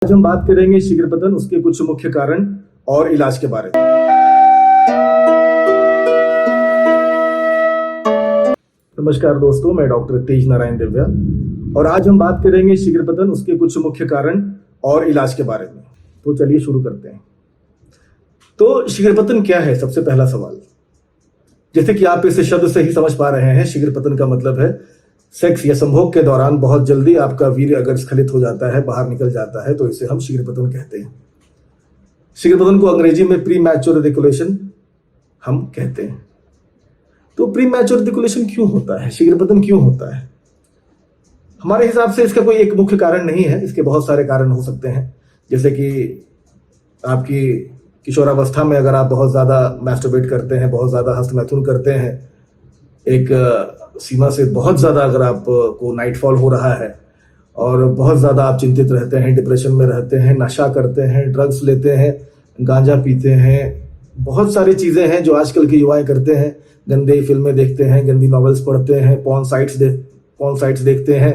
आज हम बात करेंगे शीघ्रपतन, उसके कुछ मुख्य कारण और इलाज के बारे में। नमस्कार दोस्तों, मैं डॉक्टर तेज नारायण दिव्या और आज हम बात करेंगे शीघ्रपतन, उसके कुछ मुख्य कारण और इलाज के बारे में। तो चलिए शुरू करते हैं। तो शीघ्रपतन क्या है? सबसे पहला सवाल, जैसे कि आप इस शब्द से ही समझ पा रहे हैं, शीघ्रपतन का मतलब है सेक्स या संभोग के दौरान बहुत जल्दी आपका वीर्य अगर स्खलित हो जाता है, बाहर निकल जाता है, तो इसे हम शीघ्रपतन कहते हैं। शीघ्रपतन को अंग्रेजी में प्री मैच्योर इजैकुलेशन हम कहते हैं। तो प्री मैच्योर इजैकुलेशन क्यों होता है, शीघ्रपतन क्यों होता है? हमारे हिसाब से इसका कोई एक मुख्य कारण नहीं है, इसके बहुत सारे कारण हो सकते हैं। जैसे कि आपकी किशोरावस्था में अगर आप बहुत ज्यादा मैस्टरबेट करते हैं, बहुत ज्यादा हस्तमैथुन करते हैं, एक सीमा से बहुत ज्यादा अगर आपको नाइटफॉल हो रहा है और बहुत ज्यादा आप चिंतित रहते हैं, डिप्रेशन में रहते हैं, नशा करते हैं, ड्रग्स लेते हैं, गांजा पीते हैं, बहुत सारी चीजें हैं जो आजकल के युवा करते हैं। गंदी फिल्में देखते हैं, गंदी नॉवेल्स पढ़ते हैं, पॉर्न साइट्स देखते हैं।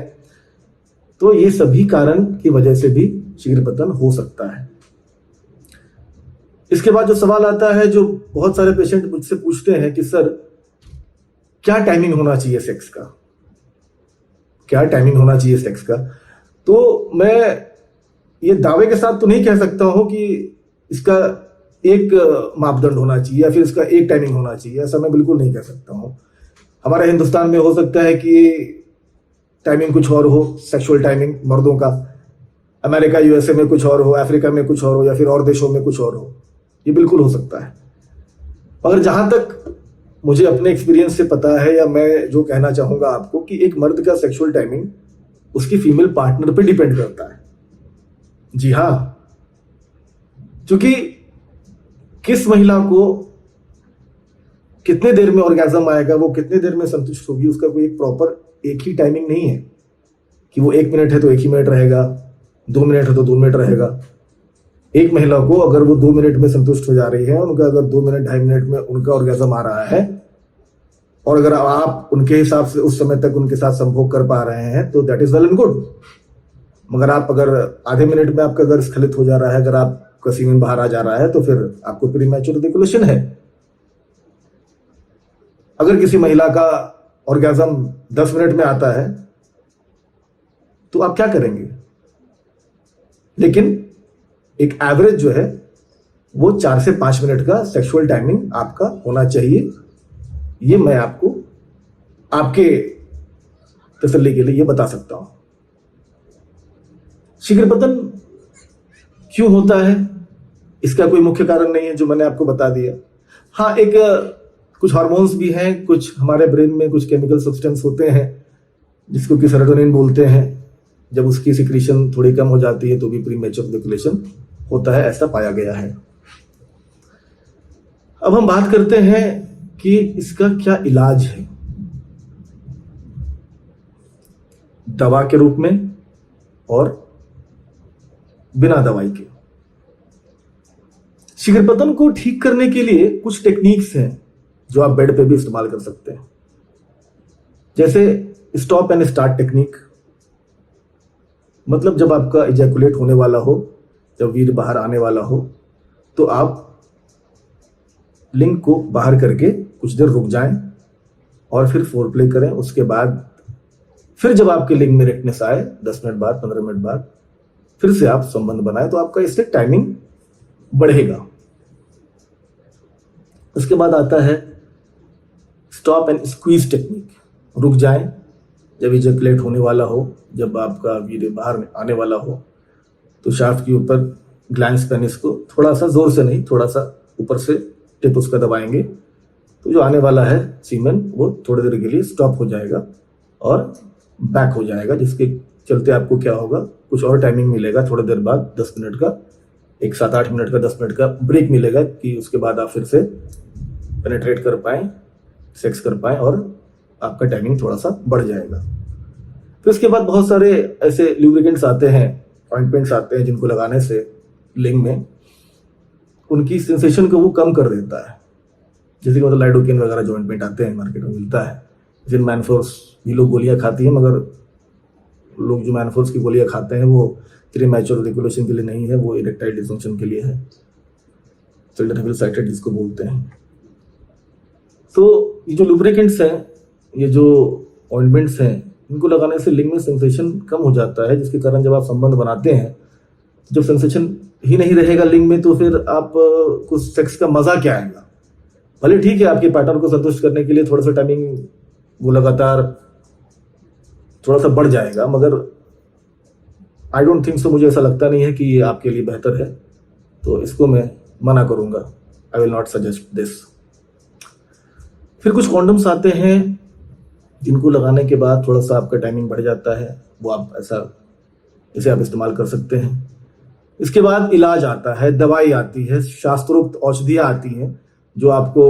तो ये सभी कारण की वजह से भी शीघ्रपतन हो सकता है। इसके बाद जो सवाल आता है, जो बहुत सारे पेशेंट मुझसे पूछते हैं कि सर क्या टाइमिंग होना चाहिए सेक्स का, क्या टाइमिंग होना चाहिए सेक्स का? तो मैं ये दावे के साथ तो नहीं कह सकता हूं कि इसका एक मापदंड होना चाहिए या फिर इसका एक टाइमिंग होना चाहिए, ऐसा मैं बिल्कुल नहीं कह सकता हूं। हमारे हिंदुस्तान में हो सकता है कि टाइमिंग कुछ और हो, सेक्सुअल टाइमिंग मर्दों का, अमेरिका यूएसए में कुछ और हो, अफ्रीका में कुछ और हो, या फिर और देशों में कुछ और हो, ये बिल्कुल हो सकता है। मगर जहां तक मुझे अपने एक्सपीरियंस से पता है, या मैं जो कहना चाहूंगा आपको, कि एक मर्द का सेक्सुअल टाइमिंग उसकी फीमेल पार्टनर पे डिपेंड करता है। जी हां, क्योंकि किस महिला को कितने देर में ऑर्गेजम आएगा, वो कितने देर में संतुष्ट होगी, उसका कोई एक प्रॉपर एक ही टाइमिंग नहीं है कि वो 1 मिनट है तो 1 ही मिनट रहेगा, 2 मिनट है तो 2 मिनट रहेगा। एक महिला को अगर वो 2 मिनट में संतुष्ट हो जा रही है, उनका अगर 2 मिनट 2.5 मिनट में उनका ऑर्गेजम आ रहा है, और अगर आप उनके हिसाब से उस समय तक उनके साथ संभोग कर पा रहे हैं, तो that is well and good. मगर आप अगर आधे मिनट में आपका अगर स्खलित हो जा रहा है, अगर आपका सीमेन बाहर आ जा रहा है, तो फिर आपको प्रीमैच्योर इजैकुलेशन है। अगर किसी महिला का ऑर्गेजम 10 मिनट में आता है तो आप क्या करेंगे? लेकिन एक एवरेज जो है वो 4 से 5 मिनट का सेक्सुअल टाइमिंग आपका होना चाहिए। ये मैं आपको आपके तसल्ली के लिए ये बता सकता हूं। शीघ्रपतन क्यों होता है, इसका कोई मुख्य कारण नहीं है, जो मैंने आपको बता दिया। हाँ, एक कुछ हार्मोन्स भी हैं, कुछ हमारे ब्रेन में कुछ केमिकल सब्सटेंस होते हैं जिसको कि सेरोटोनिन बोलते हैं। जब उसकी सिक्रीशन थोड़ी कम हो जाती है तो भी प्रीमैच्योर इजैकुलेशन होता है, ऐसा पाया गया है। अब हम बात करते हैं कि इसका क्या इलाज है, दवा के रूप में और बिना दवाई के। शीघ्रपतन को ठीक करने के लिए कुछ टेक्निक्स हैं जो आप बेड पे भी इस्तेमाल कर सकते हैं, जैसे स्टॉप एंड स्टार्ट टेक्निक। मतलब जब आपका इजैकुलेट होने वाला हो, जब वीर्य बाहर आने वाला हो, तो आप लिंग को बाहर करके कुछ देर रुक जाएं और फिर फोरप्ले करें। उसके बाद फिर जब आपके लिंग में इरेक्टनेस आए, 10 मिनट बाद, 15 मिनट बाद, फिर से आप संबंध बनाएं, तो आपका इससे टाइमिंग बढ़ेगा। उसके बाद आता है स्टॉप एंड स्क्वीज टेक्निक। रुक जाएं जब इजैकुलेट होने वाला हो, जब आपका वीर्य बाहर आने वाला हो, तो शाफ्ट के ऊपर ग्लैंस पेनिस को थोड़ा सा, जोर से नहीं, थोड़ा सा ऊपर से टिप उसका दबाएंगे, तो जो आने वाला है सीमेन वो थोड़ी देर के लिए स्टॉप हो जाएगा और बैक हो जाएगा, जिसके चलते आपको क्या होगा, कुछ और टाइमिंग मिलेगा। थोड़ी देर बाद 10 मिनट का, एक 7-8 मिनट का, 10 मिनट का ब्रेक मिलेगा कि उसके बाद आप फिर से पेनिट्रेट कर पाए, सेक्स कर पाए, और आपका टाइमिंग थोड़ा सा बढ़ जाएगा। फिर उसके बाद बहुत सारे ऐसे ल्यूब्रिकेंट्स आते हैं, ऑइंटमेंट्स आते हैं, जिनको लगाने से लिंग में उनकी सेंसेशन को वो कम कर देता है। जैसे कि मतलब लाइडोकेन वगैरह जो ऑइंटमेंट आते हैं, मार्केट में मिलता है। फिर मैनफोर्स, ये लोग गोलियां खाती हैं, मगर लोग जो मैनफोर्स की गोलियां खाते हैं वो प्रीमैच्योर रेगुलेशन के लिए नहीं है, वो इरेक्टाइल डिसफंक्शन के लिए है, चिल्ड्रन साइटेड जिसको बोलते हैं। तो ये जो लुब्रिकेंट्स हैं, ये जो ऑइंटमेंट्स हैं, इनको लगाने से लिंग में सेंसेशन कम हो जाता है, जिसके कारण जब आप संबंध बनाते हैं, जब सेंसेशन ही नहीं रहेगा लिंग में, तो फिर आप को सेक्स का मजा क्या आएगा। भले ठीक है, आपके पार्टनर को संतुष्ट करने के लिए थोड़ा सा टाइमिंग वो लगातार थोड़ा सा बढ़ जाएगा, मगर आई डोंट थिंक सो, मुझे ऐसा लगता नहीं है कि ये आपके लिए बेहतर है, तो इसको मैं मना करूंगा। I will not suggest this. फिर कुछ कॉन्डम्स आते हैं जिनको लगाने के बाद थोड़ा सा आपका टाइमिंग बढ़ जाता है, वो आप इसे आप इस्तेमाल कर सकते हैं। इसके बाद इलाज आता है, दवाई आती है, शास्त्रोक्त औषधियाँ आती हैं, जो आपको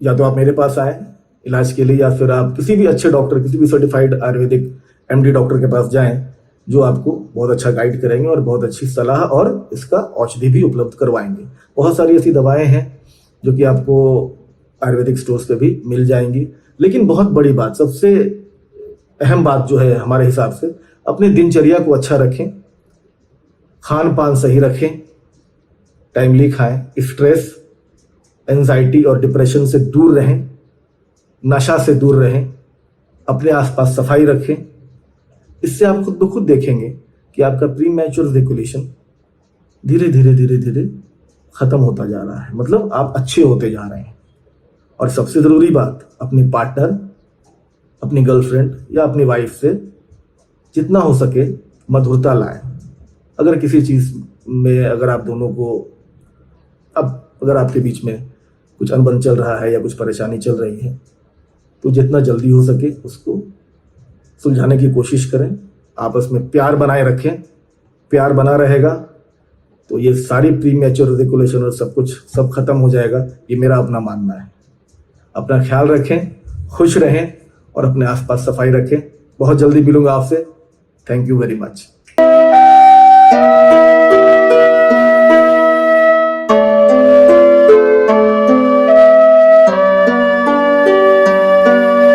या तो आप मेरे पास आए इलाज के लिए, या फिर आप किसी भी अच्छे डॉक्टर, किसी भी सर्टिफाइड आयुर्वेदिक एमडी डॉक्टर के पास जाएं, जो आपको बहुत अच्छा गाइड करेंगे और बहुत अच्छी सलाह और इसका औषधि भी उपलब्ध करवाएंगे। बहुत सारी ऐसी दवाएं हैं जो कि आपको आयुर्वेदिक स्टोर्स पे भी मिल जाएंगी। लेकिन बहुत बड़ी बात, सबसे अहम बात जो है हमारे हिसाब से, अपनी दिनचर्या को अच्छा रखें, खान पान सही रखें, टाइमली खाएं, स्ट्रेस, एंजाइटी और डिप्रेशन से दूर रहें, नशा से दूर रहें, अपने आसपास सफाई रखें। इससे आप खुद ब खुद देखेंगे कि आपका प्रीमैच्योर रेगुलेशन धीरे धीरे धीरे धीरे खत्म होता जा रहा है, मतलब आप अच्छे होते जा रहे हैं। और सबसे जरूरी बात, अपने पार्टनर, अपनी गर्लफ्रेंड या अपनी वाइफ से जितना हो सके मधुरता लाएं। अगर किसी चीज में, अगर आप दोनों को, अगर आपके बीच में कुछ अनबन चल रहा है या कुछ परेशानी चल रही है, तो जितना जल्दी हो सके उसको सुलझाने की कोशिश करें। आपस में प्यार बनाए रखें, प्यार बना रहेगा तो ये सारी प्रीमैच्योर रेगुलेशन और सब खत्म हो जाएगा, ये मेरा अपना मानना है। अपना ख्याल रखें, खुश रहें और अपने आसपास सफाई रखें। बहुत जल्दी मिलूंगा आपसे। Thank you very much.